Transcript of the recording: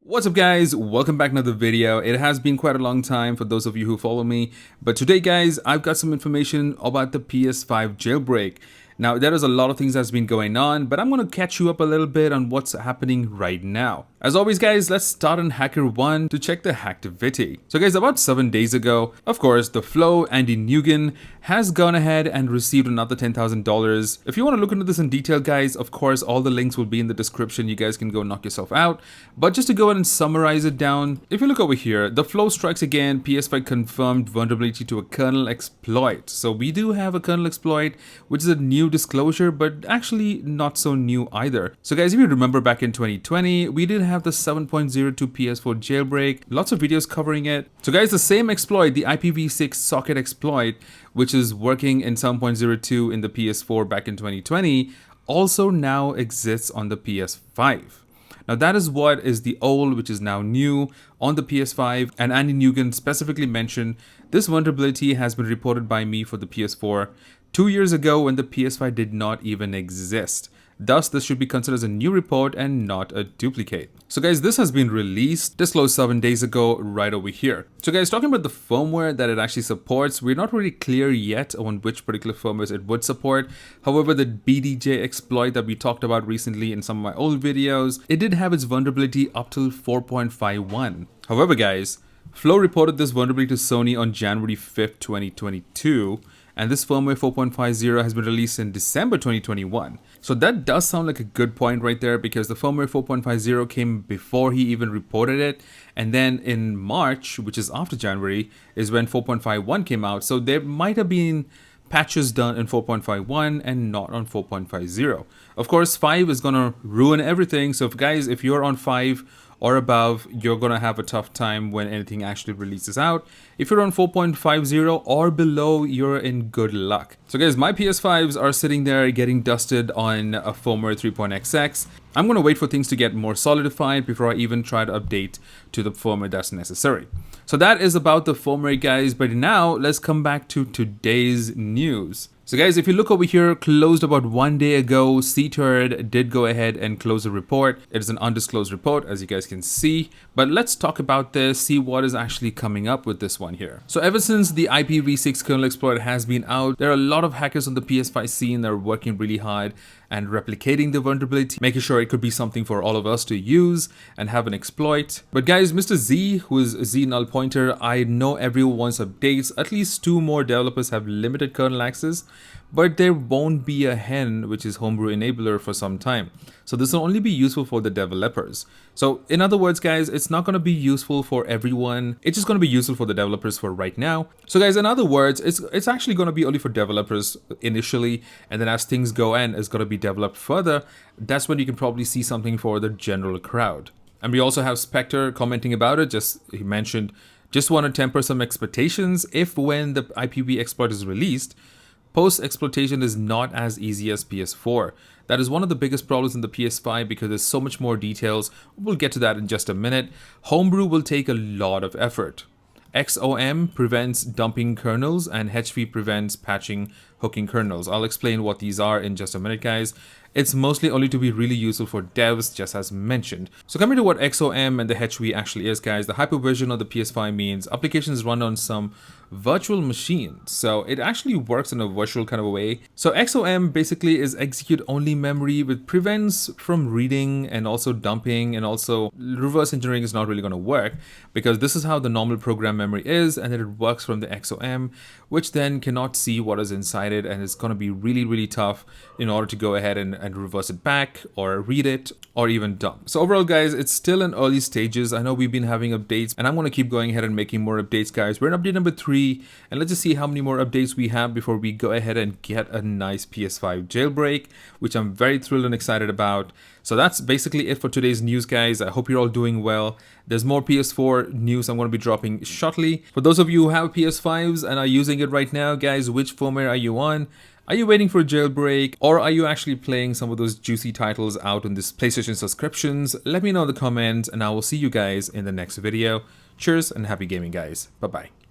What's up guys, welcome back to another video. It has been quite a long time for those of you who follow me, but today guys I've got some information about the PS5 jailbreak. Now there is a lot of things that's been going on, but I'm going to catch you up a little bit on what's happening right now. As always guys, let's start on HackerOne to check the hacktivity. So guys, about 7 days ago, of course, theFlow, Andy Nguyen, has gone ahead and received another $10,000. If you want to look into this in detail guys, of course all the links will be in the description. You guys can go knock yourself out. But just to go ahead and summarize it down, if you look over here, theFlow strikes again, PS5 confirmed vulnerability to a kernel exploit. So we do have a kernel exploit, which is a new disclosure, but actually not so new either. So guys, if you remember back in 2020, we did have the 7.02 PS4 jailbreak, lots of videos covering it. So guys, the same exploit, the IPv6 socket exploit, which is working in 7.02 in the PS4 back in 2020, also now exists on the PS5. Now that is what is the old, which is now new on the PS5, and Andy Nguyen specifically mentioned this vulnerability has been reported by me for the PS4 2 years ago when the PS5 did not even exist. Thus, this should be considered as a new report and not a duplicate. So guys, this has been released, disclosed 7 days ago, right over here. So guys, talking about the firmware that it actually supports, we're not really clear yet on which particular firmwares it would support. However, the BDJ exploit that we talked about recently in some of my old videos, it did have its vulnerability up till 4.51. However guys, Flow reported this vulnerability to Sony on January 5th, 2022. And this firmware 4.50 has been released in December 2021. So that does sound like a good point right there, because the firmware 4.50 came before he even reported it. And then in March, which is after January, is when 4.51 came out. So there might have been patches done in 4.51 and not on 4.50. Of course, 5 is going to ruin everything. So if you're on 5 or above, you're going to have a tough time when anything actually releases out. If you're on 4.50 or below, you're in good luck. So guys, my PS5s are sitting there getting dusted on a firmware 3.xx. I'm going to wait for things to get more solidified before I even try to update to the firmware that's necessary. So that is about the firmware guys, but now let's come back to today's news. So guys, if you look over here, closed about 1 day ago, CTurd did go ahead and close a report. It is an undisclosed report, as you guys can see. But let's talk about this, see what is actually coming up with this one here. So ever since the IPv6 kernel exploit has been out, there are a lot of hackers on the PS5 scene that are working really hard and replicating the vulnerability, making sure it could be something for all of us to use and have an exploit. But guys, Mr. Z, who is Z Null Pointer, I know everyone wants updates. At least 2 more developers have limited kernel access, but there won't be a hen, which is homebrew enabler, for some time. So this will only be useful for the developers. So in other words guys, it's not going to be useful for everyone. It's just going to be useful for the developers for right now. So guys, in other words, it's actually going to be only for developers initially, and then as things go on, it's going to be developed further. That's when you can probably see something for the general crowd. And we also have Spectre commenting about it. He mentioned, just want to temper some expectations. If when the IPv exploit is released, post-exploitation is not as easy as PS4. That is one of the biggest problems in the PS5 because there's so much more details. We'll get to that in just a minute. Homebrew will take a lot of effort. XOM prevents dumping kernels and HV prevents patching hooking kernels. I'll explain what these are in just a minute guys. It's mostly only to be really useful for devs, just as mentioned. So coming to what XOM and the HV actually is guys, the hypervision of the PS5 means applications run on some virtual machines. So it actually works in a virtual kind of a way. So XOM basically is execute only memory, which prevents from reading and also dumping, and also reverse engineering is not really going to work because this is how the normal program memory is, and then it works from the XOM, which then cannot see what is inside it, and it's going to be really tough in order to go ahead and reverse it back or read it or even dump. So overall guys, it's still in early stages. I know we've been having updates and I'm going to keep going ahead and making more updates guys. We're in update number 3 and let's just see how many more updates we have before we go ahead and get a nice PS5 jailbreak, which I'm very thrilled and excited about. So that's basically it for today's news guys. I hope you're all doing well. There's more PS4 news I'm going to be dropping shortly. For those of you who have PS5s and are using it right now guys, which firmware are you on? Are you waiting for a jailbreak, or are you actually playing some of those juicy titles out on this PlayStation subscriptions? Let me know in the comments and I will see you guys in the next video. Cheers and happy gaming guys. Bye bye.